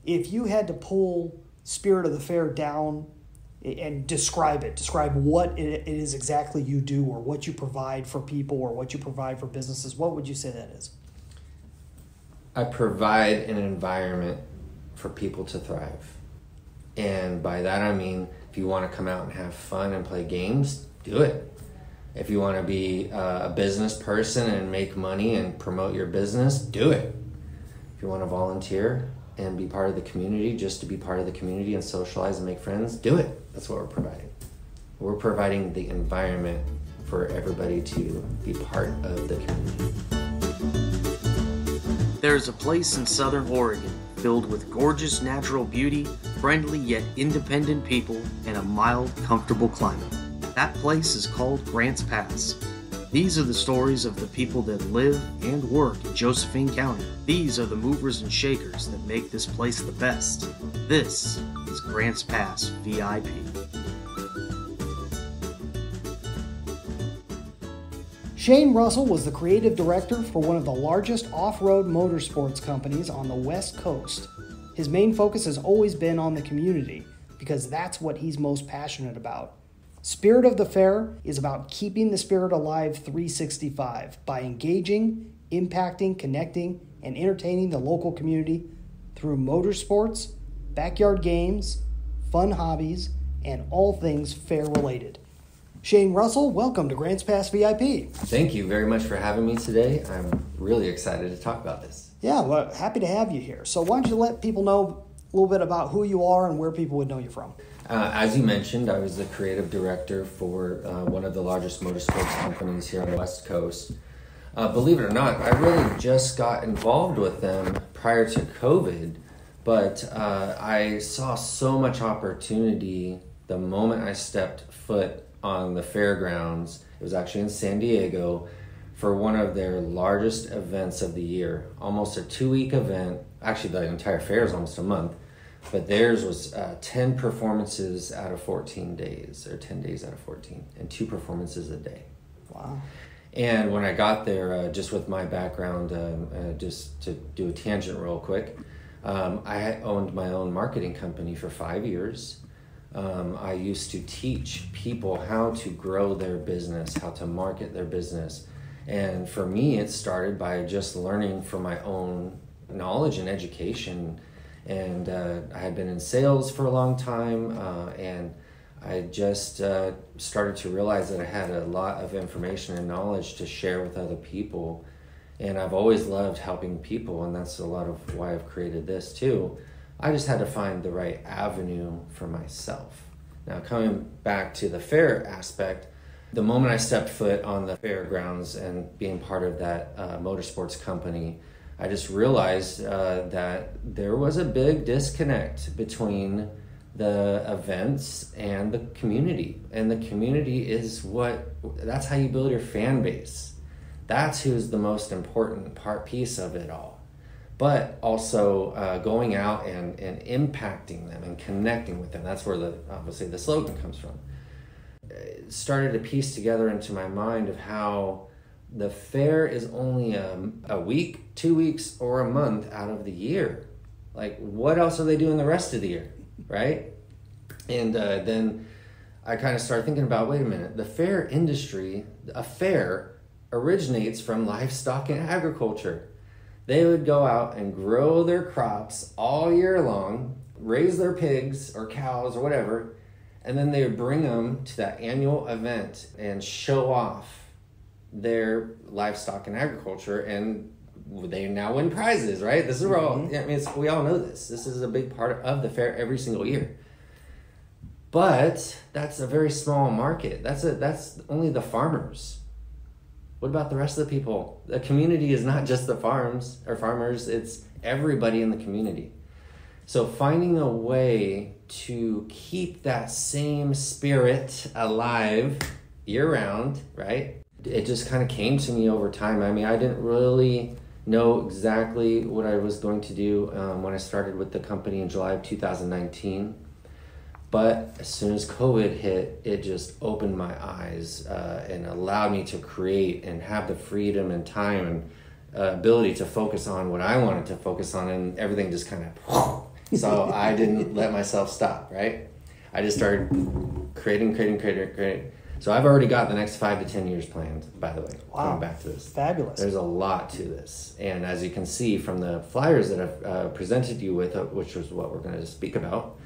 If you had to pull Spirit of the Fair down and describe what it is exactly you do or what you provide for people or what you provide for businesses, what would you say that is? I provide an environment for people to thrive. And by that I mean, if you want to come out and have fun and play games, do it. If you want to be a business person and make money and promote your business, do it. If you want to volunteer and be part of the community, just to be part of the community and socialize and make friends, do it. That's what we're providing. We're providing the environment for everybody to be part of the community. There's a place in Southern Oregon filled with gorgeous natural beauty, friendly yet independent people, and a mild, comfortable climate. That place is called Grants Pass. These are the stories of the people that live and work in Josephine County. These are the movers and shakers that make this place the best. This is Grants Pass VIP. Shane Russell was the creative director for one of the largest off-road motorsports companies on the West Coast. His main focus has always been on the community because that's what he's most passionate about. Spirit of the Fair is about keeping the spirit alive 365 by engaging, impacting, connecting, and entertaining the local community through motorsports, backyard games, fun hobbies, and all things fair-related. Shane Russell, welcome to Grants Pass VIP. Thank you very much for having me today. I'm really excited to talk about this. Yeah, well, happy to have you here. So why don't you let people know a little bit about who you are and where people would know you from? As you mentioned, I was the creative director for one of the largest motorsports companies here on the West Coast. Believe it or not, I really just got involved with them prior to COVID, but I saw so much opportunity the moment I stepped foot on the fairgrounds. It was actually in San Diego for one of their largest events of the year, almost a 2-week event. Actually, the entire fair is almost a month, but theirs was 10 performances out of 14 days, or 10 days out of 14, and 2 performances a day. Wow. And when I got there, just with my background, just to do a tangent real quick, I had owned my own marketing company for 5 years. I used to teach people how to grow their business, how to market their business. And for me, it started by just learning from my own knowledge and education. And I had been in sales for a long time, and I just started to realize that I had a lot of information and knowledge to share with other people. And I've always loved helping people, and that's a lot of why I've created this too. I just had to find the right avenue for myself. Now, coming back to the fair aspect, the moment I stepped foot on the fairgrounds and being part of that motorsports company, I just realized that there was a big disconnect between the events and the community. And the community is that's how you build your fan base. That's who's the most important piece of it all. But also going out and impacting them and connecting with them. That's where obviously the slogan comes from. It started to piece together into my mind of how the fair is only a week, 2 weeks, or a month out of the year. Like, what else are they doing the rest of the year, right? And then I kind of started thinking about, wait a minute, the fair industry, a fair originates from livestock and agriculture. They would go out and grow their crops all year long, raise their pigs or cows or whatever, and then they would bring them to that annual event and show off their livestock and agriculture, and they now win prizes, right? This is where we all know this. This is a big part of the fair every single year. But that's a very small market. That's only the farmers. What about the rest of the people? The community is not just the farmers, it's everybody in the community. So finding a way to keep that same spirit alive year-round, right? It just kind of came to me over time. I mean, I didn't really know exactly what I was going to do when I started with the company in July of 2019. But as soon as COVID hit, it just opened my eyes and allowed me to create and have the freedom and time and ability to focus on what I wanted to focus on, and everything just kind of So I didn't let myself stop, right? I just started creating. So I've already got the next 5 to 10 years planned, by the way. Wow. Coming back to this. Fabulous. There's a lot to this. And as you can see from the flyers that I've presented you with, which was what we're going to speak about,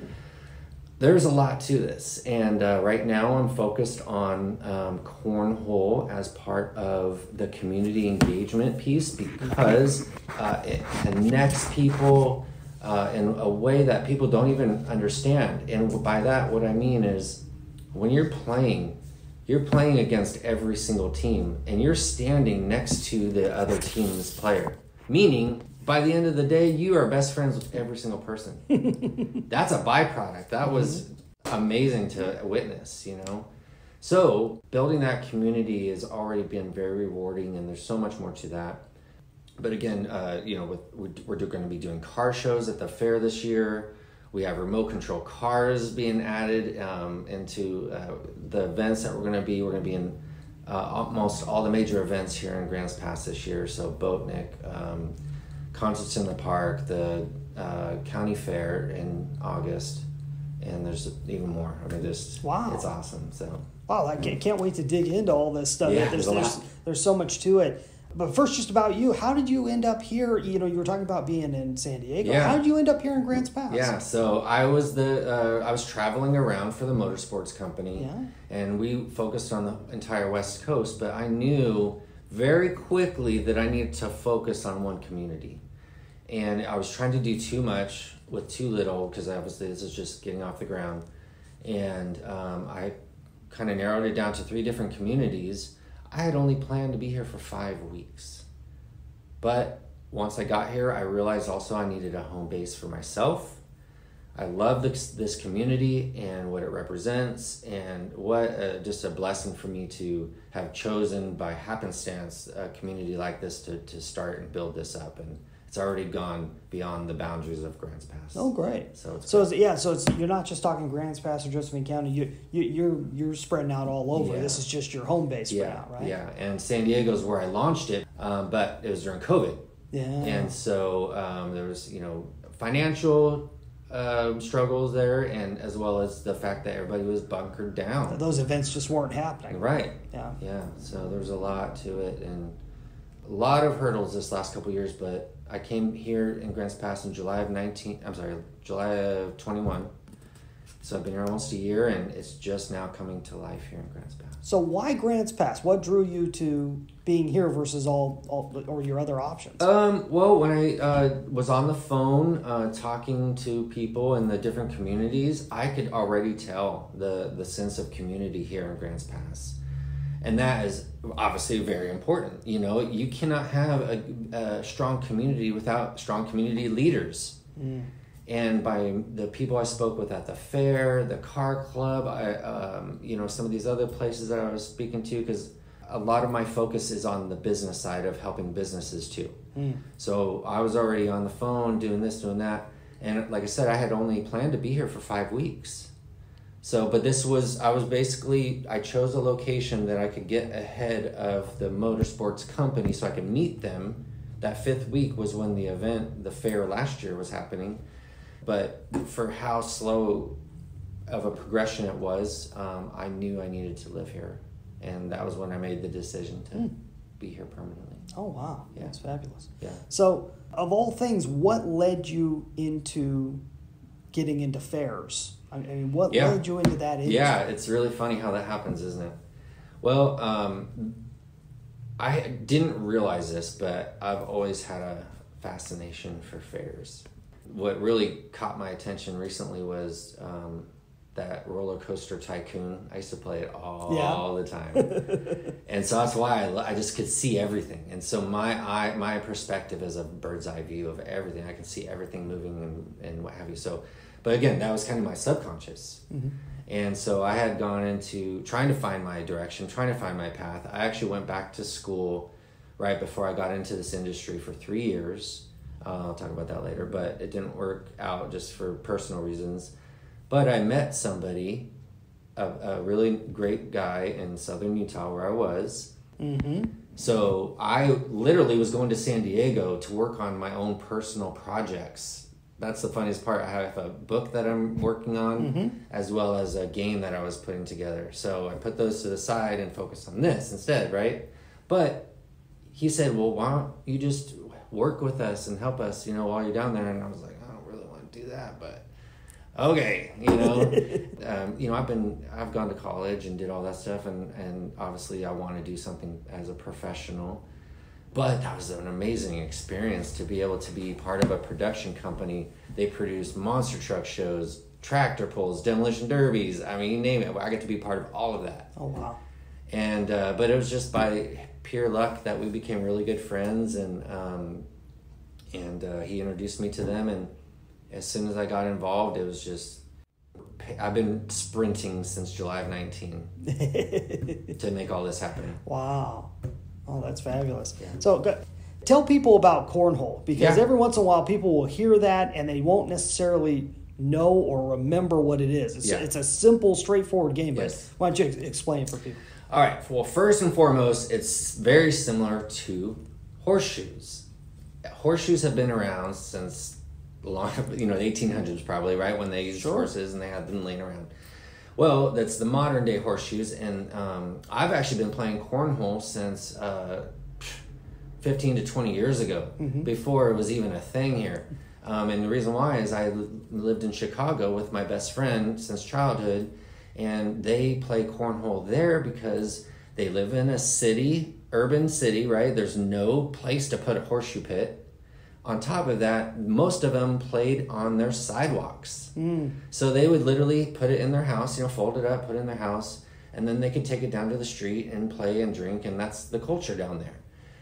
there's a lot to this. And right now I'm focused on cornhole as part of the community engagement piece because it connects people in a way that people don't even understand. And by that, what I mean is when you're playing against every single team and you're standing next to the other team's player. Meaning, by the end of the day, you are best friends with every single person. That's a byproduct. That was amazing to witness, So building that community has already been very rewarding, and there's so much more to that. But again, we're going to be doing car shows at the fair this year. We have remote control cars being added into the events that we're going to be. We're going to be in almost all the major events here in Grants Pass this year. So Boatnik, Concerts in the Park, the county fair in August, and there's even more. I mean, wow, it's awesome. So wow, I can't wait to dig into all this stuff. Yeah, there's so much to it. But first, just about you. How did you end up here? You were talking about being in San Diego. Yeah. How did you end up here in Grants Pass? Yeah, so I was traveling around for the motorsports company, and we focused on the entire West Coast. But I knew very quickly that I needed to focus on one community, and I was trying to do too much with too little because obviously this is just getting off the ground, and I kind of narrowed it down to 3 different communities. I had only planned to be here for 5 weeks. But once I got here, I realized also I needed a home base for myself. I love this community and what it represents, and what just a blessing for me to have chosen by happenstance a community like this to start and build this up. And it's already gone beyond the boundaries of Grants Pass. Oh, great! So you're not just talking Grants Pass or Josephine County. You're spreading out all over. Yeah. This is just your home base for now, right? Yeah, and San Diego is where I launched it, but it was during COVID. Yeah. And so there was financial struggles there, and as well as the fact that everybody was bunkered down. Those events just weren't happening. Right. Yeah. So there was a lot to it, and a lot of hurdles this last couple of years, but I came here in Grants Pass in July of 21. So I've been here almost a year, and it's just now coming to life here in Grants Pass. So why Grants Pass? What drew you to being here versus all or your other options? Well, when I was on the phone talking to people in the different communities, I could already tell the sense of community here in Grants Pass. And that is obviously very important. You cannot have a strong community without strong community leaders. Mm. And by the people I spoke with at the fair, the car club, some of these other places that I was speaking to, because a lot of my focus is on the business side of helping businesses too. Mm. So I was already on the phone doing this, doing that. And like I said, I had only planned to be here for 5 weeks. So, but I chose a location that I could get ahead of the motorsports company so I could meet them. That 5th week was when the fair last year was happening. But for how slow of a progression it was, I knew I needed to live here. And that was when I made the decision to be here permanently. Oh, wow. Yeah. That's fabulous. Yeah. So, of all things, what led you into getting into fairs? I mean, what led you into that industry? Yeah, it's really funny how that happens, isn't it? Well, I didn't realize this, but I've always had a fascination for fairs. What really caught my attention recently was that Roller Coaster Tycoon. I used to play it all the time. And so that's why I just could see everything. And so my perspective is a bird's eye view of everything. I can see everything moving and what have you. So, but again, that was kind of my subconscious. Mm-hmm. And so I had gone into trying to find my direction, trying to find my path. I actually went back to school right before I got into this industry for 3 years. I'll talk about that later, but it didn't work out just for personal reasons. But I met somebody, a really great guy in southern Utah where I was. Mm-hmm. So I literally was going to San Diego to work on my own personal projects that's the funniest part. I have a book that I'm working on, as well as a game that I was putting together. So I put those to the side and focus on this instead, right? But he said, well, why don't you just work with us and help us, while you're down there? And I was like, I don't really want to do that, but okay, I've gone to college and did all that stuff, and obviously I want to do something as a professional. But that was an amazing experience to be able to be part of a production company. They produce monster truck shows, tractor pulls, demolition derbies. I mean, you name it. I get to be part of all of that. Oh, wow. And but it was just by pure luck that we became really good friends, and he introduced me to them. And as soon as I got involved, it was just, I've been sprinting since July of 19 to make all this happen. Wow. Oh, that's fabulous. Yeah. So tell people about cornhole, because every once in a while people will hear that and they won't necessarily know or remember what it is. It's a simple, straightforward game, but why don't you explain it for people? All right. Well, first and foremost, it's very similar to horseshoes. Horseshoes have been around since the 1800s probably, right, when they used horses and they had them laying around. Well, that's the modern day horseshoes, and I've actually been playing cornhole since 15 to 20 years ago, before it was even a thing here. And the reason why is I lived in Chicago with my best friend since childhood, and they play cornhole there because they live in a urban city, right? There's no place to put a horseshoe pit. On top of that, most of them played on their sidewalks. So they would literally put it in their house, fold it up, put it in their house, and then they could take it down to the street and play and drink, and that's the culture down there.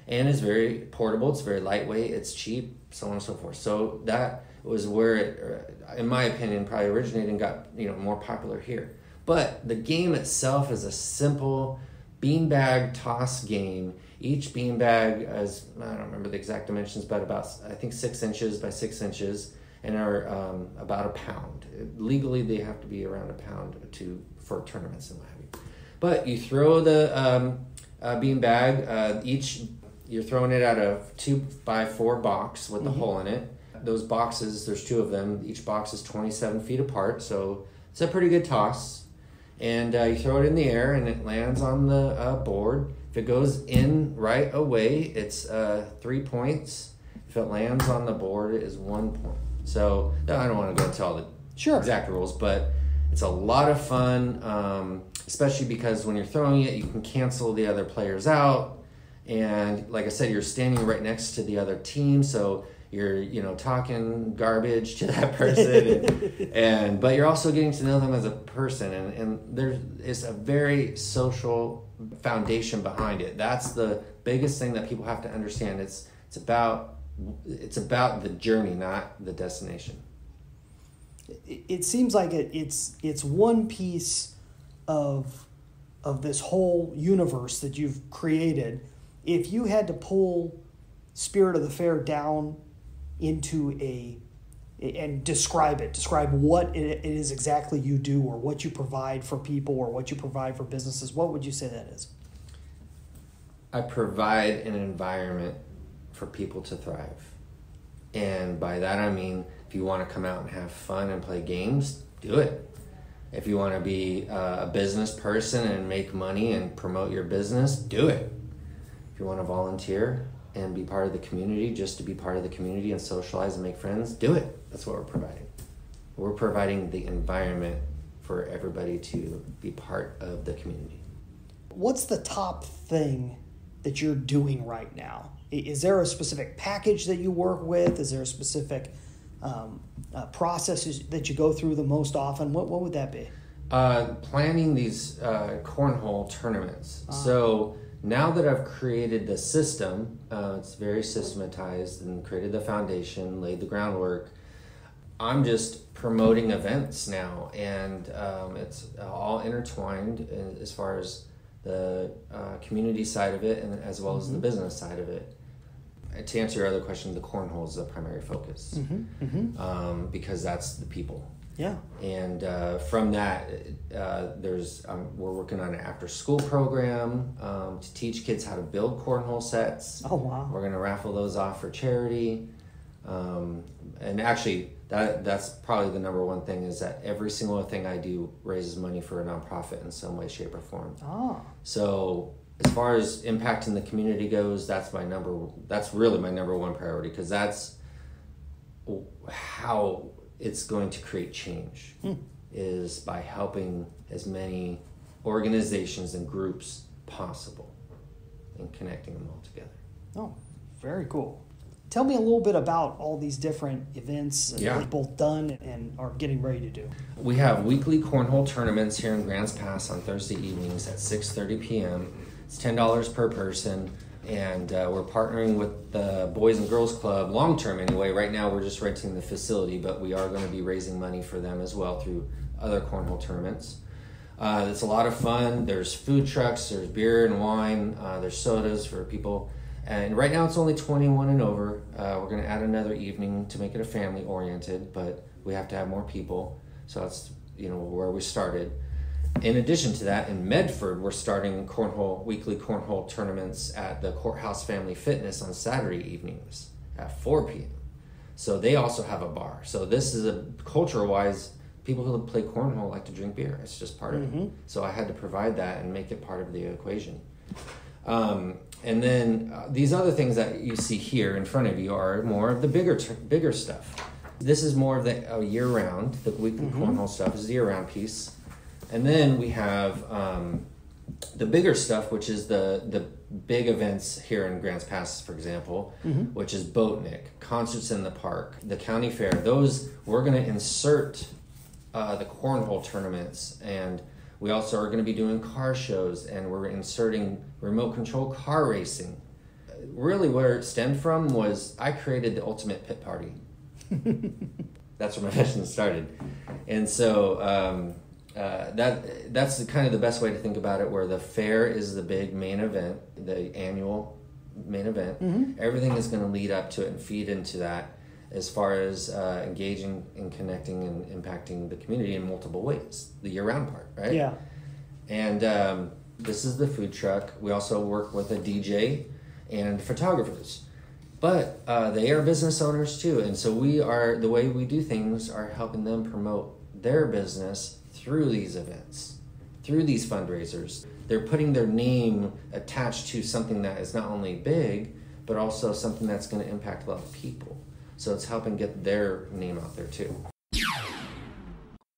And it's very portable, it's very lightweight, it's cheap, so on and so forth. So that was where it, in my opinion, probably originated and got more popular here. But the game itself is a simple beanbag toss game. Each beanbag is, I don't remember the exact dimensions, but about, I think, 6 inches by 6 inches, and are about a pound. Legally, they have to be around a pound for tournaments and what have you. But you throw the beanbag, you're throwing it at a 2x4 box with a hole in it. Those boxes, there's 2 of them. Each box is 27 feet apart, so it's a pretty good toss. And you throw it in the air, and it lands on the board. If it goes in right away, it's 3 points. If it lands on the board, it is 1 point. So I don't want to go into all the exact rules, but it's a lot of fun, especially because when you're throwing it, you can cancel the other players out. And like I said, you're standing right next to the other team, so you're talking garbage to that person, but you're also getting to know them as a person, and there is a very social foundation behind it. That's the biggest thing that people have to understand. It's about the journey, not the destination. It seems like it's one piece of this whole universe that you've created. If you had to pull Spirit of the Fair down into and describe what it is exactly you do, or what you provide for people, or what you provide for businesses, what would you say that is? I provide an environment for people to thrive. And by that I mean, if you want to come out and have fun and play games, do it. If you want to be a business person and make money and promote your business, do it. If you want to volunteer and be part of the community, just to be part of the community and socialize and make friends, do it. That's what we're providing. We're providing the environment for everybody to be part of the community. What's the top thing that you're doing right now? Is there a specific package that you work with? Is there a specific process that you go through the most often? What would that be? Planning these cornhole tournaments. So now that I've created the system, it's very systematized, and created the foundation, laid the groundwork, I'm just promoting events now, and it's all intertwined as far as the community side of it, and as well as the business side of it. To answer your other question, the cornhole is the primary focus, because that's the people. Yeah. And from that, we're working on an after-school program to teach kids how to build cornhole sets. Oh, wow. We're going to raffle those off for charity. And actually, That's probably the number one thing, is that every single thing I do raises money for a nonprofit in some way, shape, or form. So as far as impacting the community goes, that's really my number one priority, because that's how it's going to create change, is by helping as many organizations and groups possible and connecting them all together. Oh, very cool. Tell me a little bit about all these different events that you've both done and are getting ready to do. We have weekly cornhole tournaments here in Grants Pass on Thursday evenings at 6:30 p.m. It's $10 per person, and we're partnering with the Boys and Girls Club long term anyway. Right now we're just renting the facility, but we are going to be raising money for them as well through other cornhole tournaments. It's a lot of fun. There's food trucks, there's beer and wine, there's sodas for people. And right now it's only 21 and over. We're going to add another evening to make it a family oriented, but we have to have more people. So that's where we started. In addition to that, in Medford, we're starting weekly cornhole tournaments at the Courthouse Family Fitness on Saturday evenings at 4 p.m. So they also have a bar. So this is culture-wise, people who play cornhole like to drink beer. It's just part of it. So I had to provide that and make it part of the equation. And then these other things that you see here in front of you are more of the bigger stuff. This is more of the year-round. The weekly cornhole stuff is the year-round piece. And then we have the bigger stuff, which is the big events here in Grants Pass, for example, which is Boatnik, Concerts in the Park, the county fair. Those, we're going to insert the cornhole tournaments, and we also are going to be doing car shows, and we're inserting remote control car racing. Really where it stemmed from was I created the ultimate pit party. That's where my passion started. And so that's kind of the best way to think about it, where the fair is the big main event, the annual main event. Everything is going to lead up to it and feed into that, as far as engaging and connecting and impacting the community in multiple ways, the year-round part, right? Yeah. And this is the food truck. We also work with a DJ and photographers. But they are business owners too, and so the way we do things are helping them promote their business through these events, through these fundraisers. They're putting their name attached to something that is not only big, but also something that's going to impact a lot of people. So it's helping get their name out there too.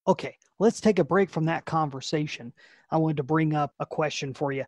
Okay, let's take a break from that conversation. I wanted to bring up a question for you.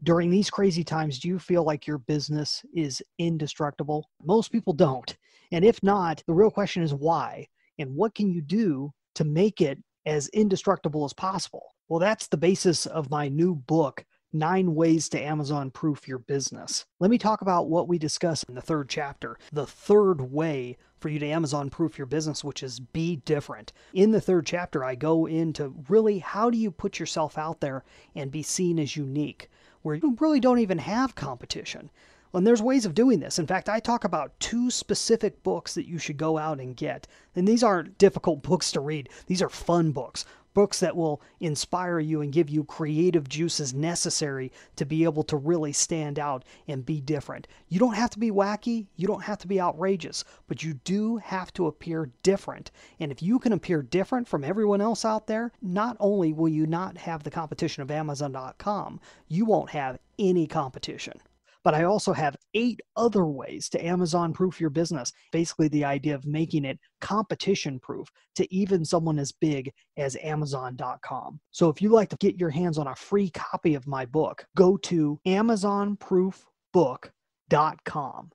During these crazy times, do you feel like your business is indestructible? Most people don't. And if not, the real question is why? And what can you do to make it as indestructible as possible? Well, that's the basis of my new book, 9 Ways to Amazon-Proof Your Business. Let me talk about what we discuss in the 3rd chapter, the 3rd way for you to Amazon-proof your business, which is be different. In the 3rd chapter, I go into really how do you put yourself out there and be seen as unique, where you really don't even have competition. And there's ways of doing this. In fact, I talk about 2 specific books that you should go out and get. And these aren't difficult books to read. These are fun books. Books that will inspire you and give you creative juices necessary to be able to really stand out and be different. You don't have to be wacky. You don't have to be outrageous. But you do have to appear different. And if you can appear different from everyone else out there, not only will you not have the competition of Amazon.com, you won't have any competition. But I also have 8 other ways to Amazon-proof your business. Basically, the idea of making it competition-proof to even someone as big as Amazon.com. So if you'd like to get your hands on a free copy of my book, go to AmazonProofBook.com.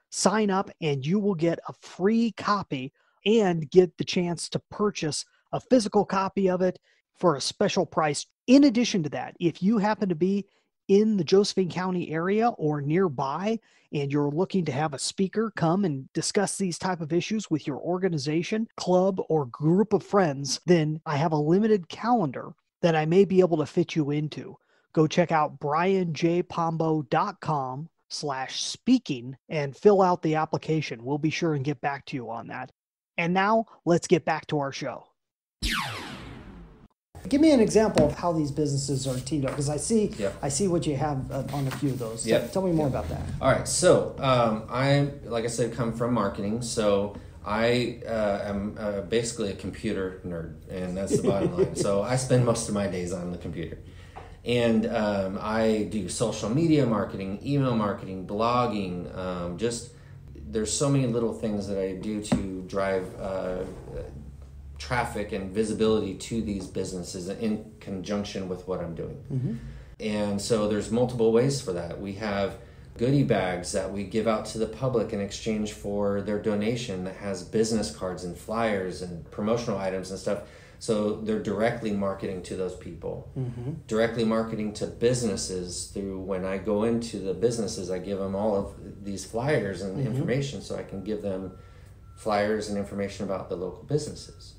Sign up and you will get a free copy and get the chance to purchase a physical copy of it for a special price. In addition to that, if you happen to be in the Josephine County area or nearby, and you're looking to have a speaker come and discuss these type of issues with your organization, club, or group of friends, then I have a limited calendar that I may be able to fit you into. Go check out brianjpombo.com/speaking and fill out the application. We'll be sure and get back to you on that. And now let's get back to our show. Give me an example of how these businesses are teamed up, because I see what you have on a few of those. Tell me more about that. All right, so I, like I said, come from marketing, so I am basically a computer nerd, and that's the bottom line. So I spend most of my days on the computer. And I do social media marketing, email marketing, blogging. There's so many little things that I do to drive traffic and visibility to these businesses in conjunction with what I'm doing. Mm-hmm. And so there's multiple ways for that. We have goodie bags that we give out to the public in exchange for their donation that has business cards and flyers and promotional items and stuff. So they're directly marketing to those people, mm-hmm. directly marketing to businesses through when I go into the businesses, I give them all of these flyers and mm-hmm. information so I can give them flyers and information about the local businesses.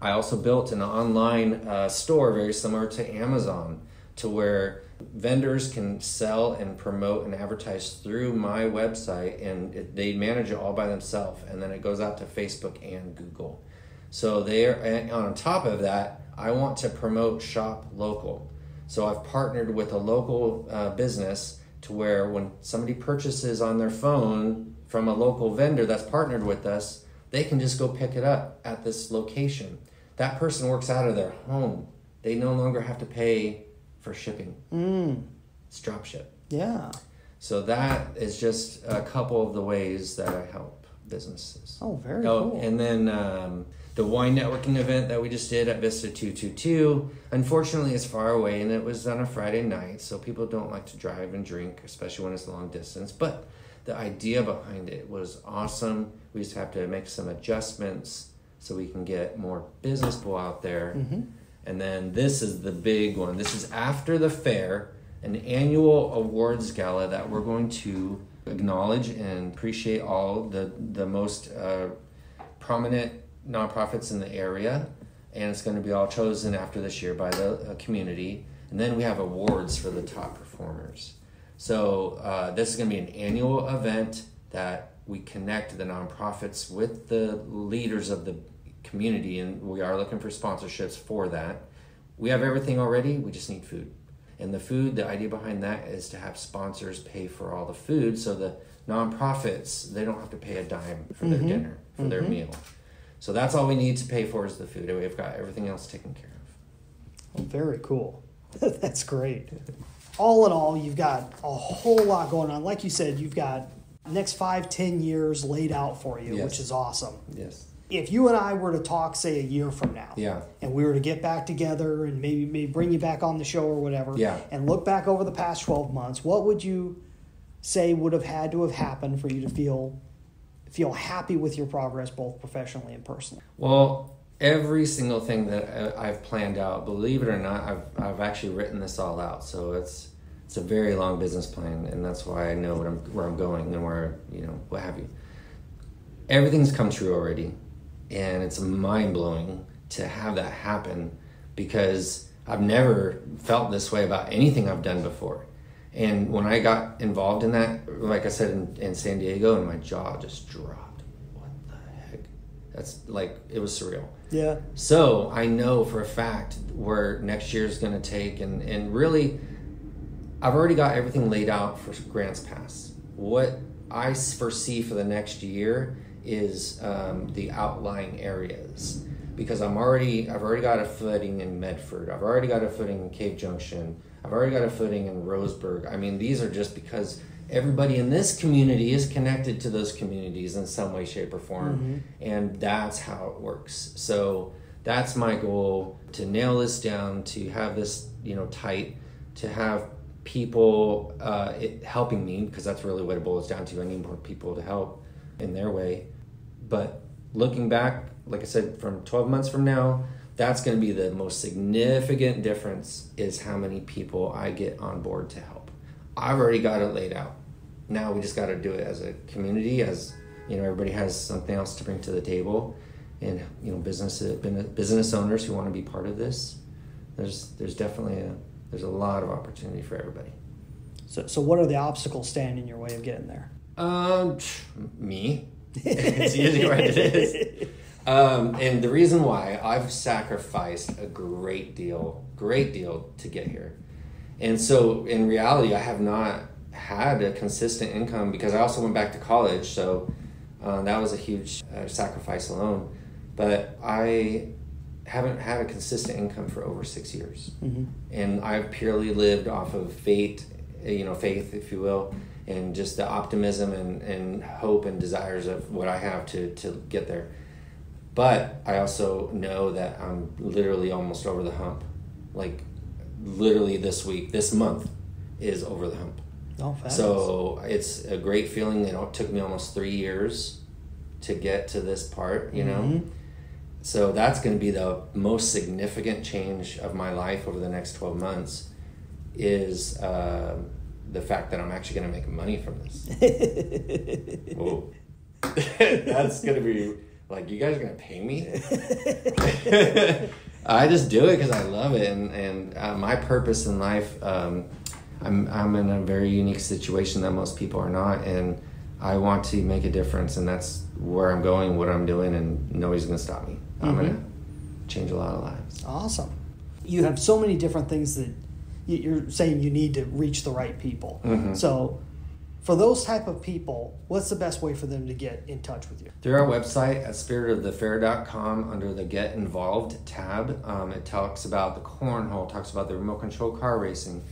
I also built an online store very similar to Amazon, to where vendors can sell and promote and advertise through my website, and they manage it all by themselves, and then it goes out to Facebook and Google. So and on top of that, I want to promote Shop Local. So I've partnered with a local business to where when somebody purchases on their phone from a local vendor that's partnered with us, they can just go pick it up at this location. That person works out of their home. They no longer have to pay for shipping. It's drop ship. Yeah. So that is just a couple of the ways that I help businesses. Oh, very cool. And then the wine networking event that we just did at Vista 222, unfortunately it's far away and it was on a Friday night, so people don't like to drive and drink, especially when it's long distance. But the idea behind it was awesome. We just have to make some adjustments so we can get more business people out there. Mm-hmm. And then this is the big one. This is after the fair, an annual awards gala that we're going to acknowledge and appreciate all the most prominent nonprofits in the area. And it's going to be all chosen after this year by the community. And then we have awards for the top performers. So this is going to be an annual event that we connect the nonprofits with the leaders of the community, and we are looking for sponsorships for that. We have everything already, we just need food. And the food, the idea behind that is to have sponsors pay for all the food so the nonprofits, they don't have to pay a dime for their dinner, for their meal. So that's all we need to pay for is the food, and we've got everything else taken care of. Oh, very cool. That's great. All in all, you've got a whole lot going on. Like you said, you've got next 5-10 years laid out for you, which is awesome. Yes. If you and I were to talk, say, a year from now, and we were to get back together and maybe bring you back on the show or whatever, and look back over the past 12 months, what would you say would have had to have happened for you to feel happy with your progress, both professionally and personally? Well, every single thing that I've planned out, believe it or not, I've actually written this all out. So it's a very long business plan, and that's why I know where I'm going and where, what have you. Everything's come true already. And it's mind-blowing to have that happen because I've never felt this way about anything I've done before. And when I got involved in that, like I said, in San Diego, and my jaw just dropped. What the heck? That's like, it was surreal. Yeah. So I know for a fact where next year is going to take, and really, I've already got everything laid out for Grants Pass. What I foresee for the next year is the outlying areas, because I've already got a footing in Medford. I've already got a footing in Cave Junction. I've already got a footing in Roseburg. I mean, these are just because everybody in this community is connected to those communities in some way, shape, or form, and that's how it works. So that's my goal, to nail this down, to have this tight, to have people helping me, because that's really what it boils down to. I need more people to help in their way. But looking back, like I said, from 12 months from now, that's going to be the most significant difference, is how many people I get on board to help. I've already got it laid out. Now we just got to do it as a community, as everybody has something else to bring to the table, and business owners who want to be part of this. There's definitely there's a lot of opportunity for everybody. So what are the obstacles standing in your way of getting there? Me. It's usually what it is. And the reason why, I've sacrificed a great deal to get here. And so in reality, I have not had a consistent income, because I also went back to college. So That was a huge sacrifice alone. But I haven't had a consistent income for over 6 years. And I've purely lived off of faith, if you will, and just the optimism and hope and desires of what I have to get there. But I also know that I'm literally almost over the hump. Like literally this month is over the hump. Oh, fabulous. So it's a great feeling. It took me almost 3 years to get to this part, you know? So that's going to be the most significant change of my life over the next 12 months is the fact that I'm actually going to make money from this. Whoa. That's going to be like, you guys are going to pay me? I just do it because I love it. And my purpose in life, I'm in a very unique situation that most people are not. And I want to make a difference. And that's where I'm going, what I'm doing, and nobody's going to stop me. I'm going to change a lot of lives. Awesome. You have so many different things that you're saying you need to reach the right people. So for those type of people, what's the best way for them to get in touch with you? Through our website at spiritofthefair.com under the Get Involved tab. It talks about the cornhole, talks about the remote control car racing,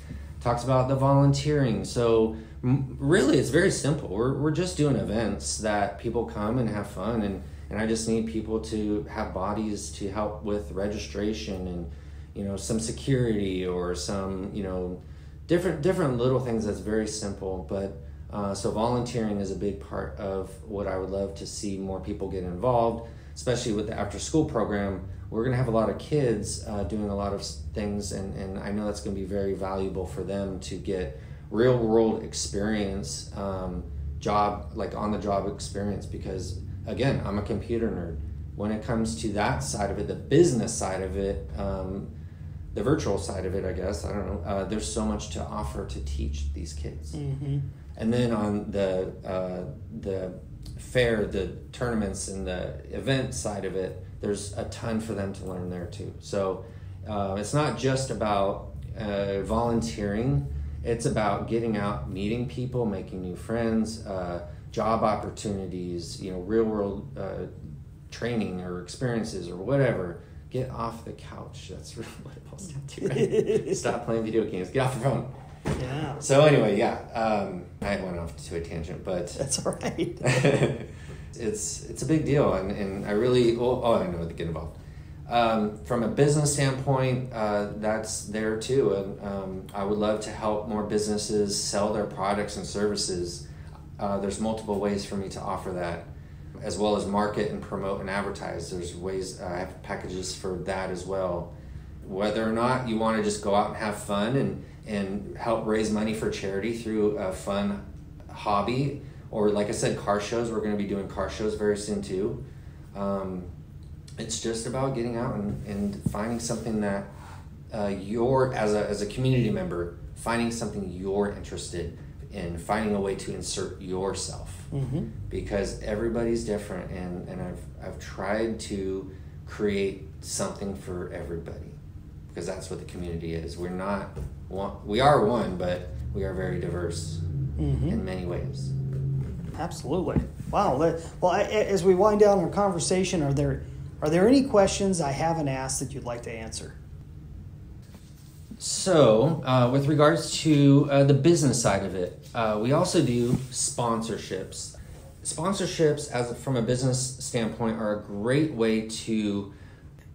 talks about the volunteering. So really it's very simple. We're just doing events that people come and have fun, and I just need people to have bodies to help with registration and, you know, some security or some, you know, different little things that's very simple. But so volunteering is a big part of what I would love to see more people get involved, especially with the after school program. We're going to have a lot of kids doing a lot of things, and I know that's going to be very valuable for them to get real world experience, job, like on the job experience, because again, I'm a computer nerd. When it comes to that side of it, the business side of it, the virtual side of it, I guess, I don't know, there's so much to offer to teach these kids. And then on the fair, the tournaments and the event side of it, there's a ton for them to learn there too. So it's not just about volunteering. It's about getting out, meeting people, making new friends, job opportunities, you know, real world training or experiences or whatever. Get off the couch. That's really what it boils down to, right? Stop playing video games. Get off the phone. Yeah. So anyway, yeah, I went off to a tangent, but that's all right. it's a big deal, and I really I know to get involved. From a business standpoint, that's there too, and I would love to help more businesses sell their products and services. There's multiple ways for me to offer that, as well as market and promote and advertise. There's ways, I have packages for that as well. Whether or not you want to just go out and have fun and help raise money for charity through a fun hobby, or like I said, car shows. We're going to be doing car shows very soon too. It's just about getting out and finding something that you're, as a community member, finding something you're interested in, finding a way to insert yourself. Because everybody's different, and I've tried to create something for everybody, because that's what the community is. We're not one, we are one, but we are very diverse in many ways. Absolutely. Wow. Well, as we wind down our conversation, are there any questions I haven't asked that you'd like to answer? So, with regards to the business side of it, we also do sponsorships. Sponsorships, from a business standpoint, are a great way to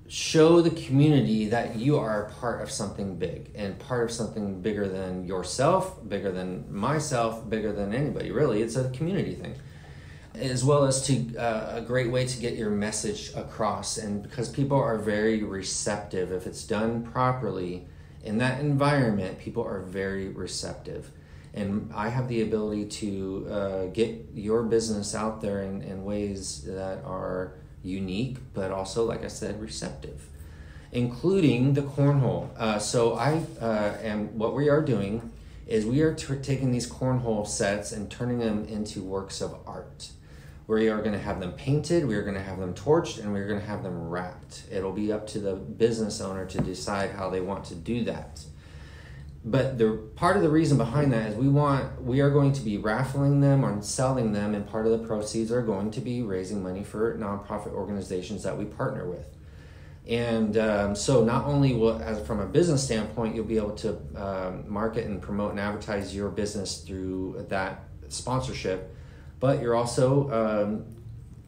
show the community that you are a part of something big, and part of something bigger than yourself, bigger than myself, bigger than anybody. Really, it's a community thing, as well as a great way to get your message across. And because people are very receptive, if it's done properly in that environment, people are very receptive. And I have the ability to get your business out there in ways that are unique, but also, like I said, receptive, including the cornhole. What we are doing is we are taking these cornhole sets and turning them into works of art. We are going to have them painted, we are going to have them torched, and we're going to have them wrapped. It'll be up to the business owner to decide how they want to do that. But the part of the reason behind that is we are going to be raffling them or selling them, and part of the proceeds are going to be raising money for nonprofit organizations that we partner with. And so not only will, as from a business standpoint, you'll be able to market and promote and advertise your business through that sponsorship, but you're also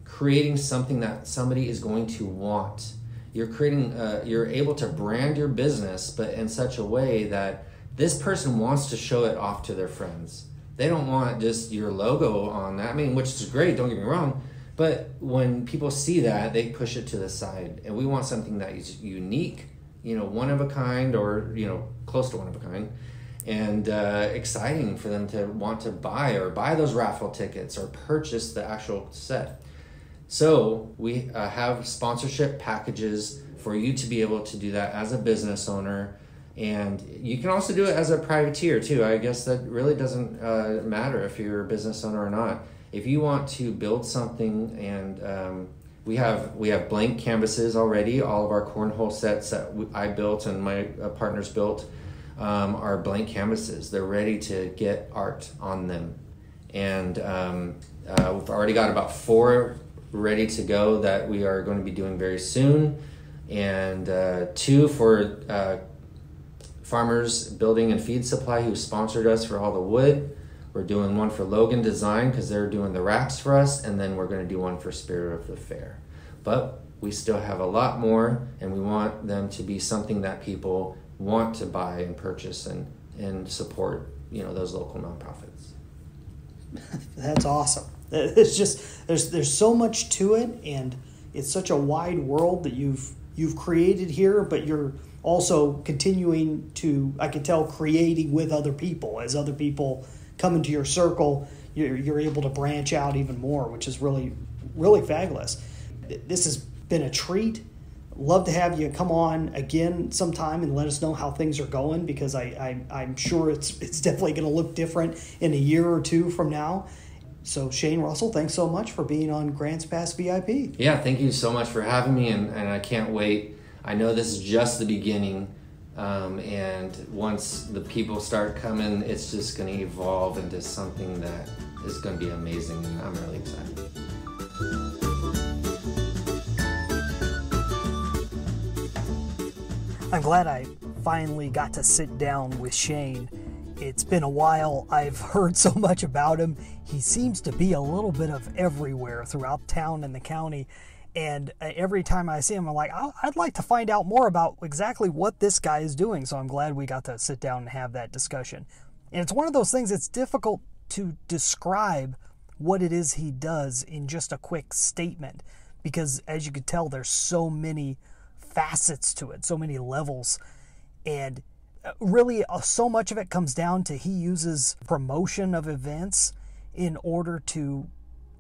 creating something that somebody is going to want. You're able to brand your business, but in such a way that this person wants to show it off to their friends. They don't want just your logo on that. I mean, which is great, don't get me wrong, but when people see that, they push it to the side. And we want something that is unique, one of a kind, or, close to one of a kind, and exciting for them to want to buy those raffle tickets or purchase the actual set. So we have sponsorship packages for you to be able to do that as a business owner. And you can also do it as a privateer too. I guess that really doesn't matter if you're a business owner or not. If you want to build something, and we have blank canvases already. All of our cornhole sets that I built and my partners built are blank canvases. They're ready to get art on them. And we've already got about 4 ready to go that we are going to be doing very soon. And 2 for Farmers Building and Feed Supply, who sponsored us for all the wood. We're doing one for Logan Design because they're doing the racks for us, and then we're going to do one for Spirit of the Fair. But we still have a lot more, and we want them to be something that people want to buy and purchase and support, those local nonprofits. That's awesome. It's just there's so much to it, and it's such a wide world that you've created here, but you're also continuing to, I can tell, creating with other people. As other people come into your circle, you're able to branch out even more, which is really, really fabulous. This has been a treat. Love to have you come on again sometime and let us know how things are going, because I'm sure it's definitely going to look different in a year or 2 from now. So Shane Russell, thanks so much for being on Grants Pass VIP. Yeah, thank you so much for having me, and I can't wait. I know this is just the beginning, and once the people start coming, it's just going to evolve into something that is going to be amazing, and I'm really excited. I'm glad I finally got to sit down with Shane. It's been a while. I've heard so much about him. He seems to be a little bit of everywhere throughout town and the county. And every time I see him, I'm like, I'd like to find out more about exactly what this guy is doing. So I'm glad we got to sit down and have that discussion. And it's one of those things that's difficult to describe what it is he does in just a quick statement, because as you could tell, there's so many facets to it, so many levels. And really, so much of it comes down to he uses promotion of events in order to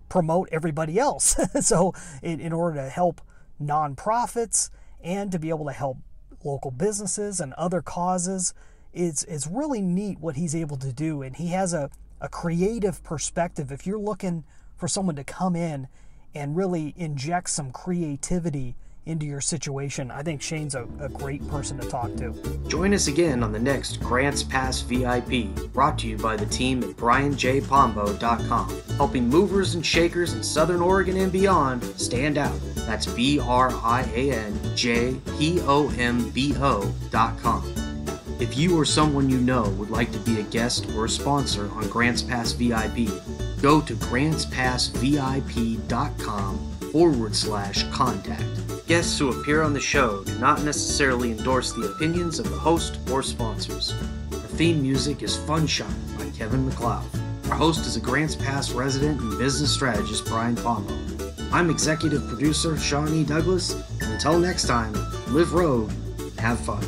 promote everybody else. So in order to help nonprofits and to be able to help local businesses and other causes, it's really neat what he's able to do. And he has a creative perspective. If you're looking for someone to come in and really inject some creativity into your situation, I think Shane's a great person to talk to. Join us again on the next Grants Pass VIP, brought to you by the team at BrianJPombo.com, helping movers and shakers in Southern Oregon and beyond stand out. That's BrianJPombo.com. If you or someone you know would like to be a guest or a sponsor on Grants Pass VIP, go to GrantsPassVIP.com/contact. Guests who appear on the show do not necessarily endorse the opinions of the host or sponsors. The theme music is Fun Shot by Kevin MacLeod. Our host is a Grants Pass resident and business strategist, Brian Pombo. I'm executive producer Sean E. Douglas. Until next time, live rogue and have fun.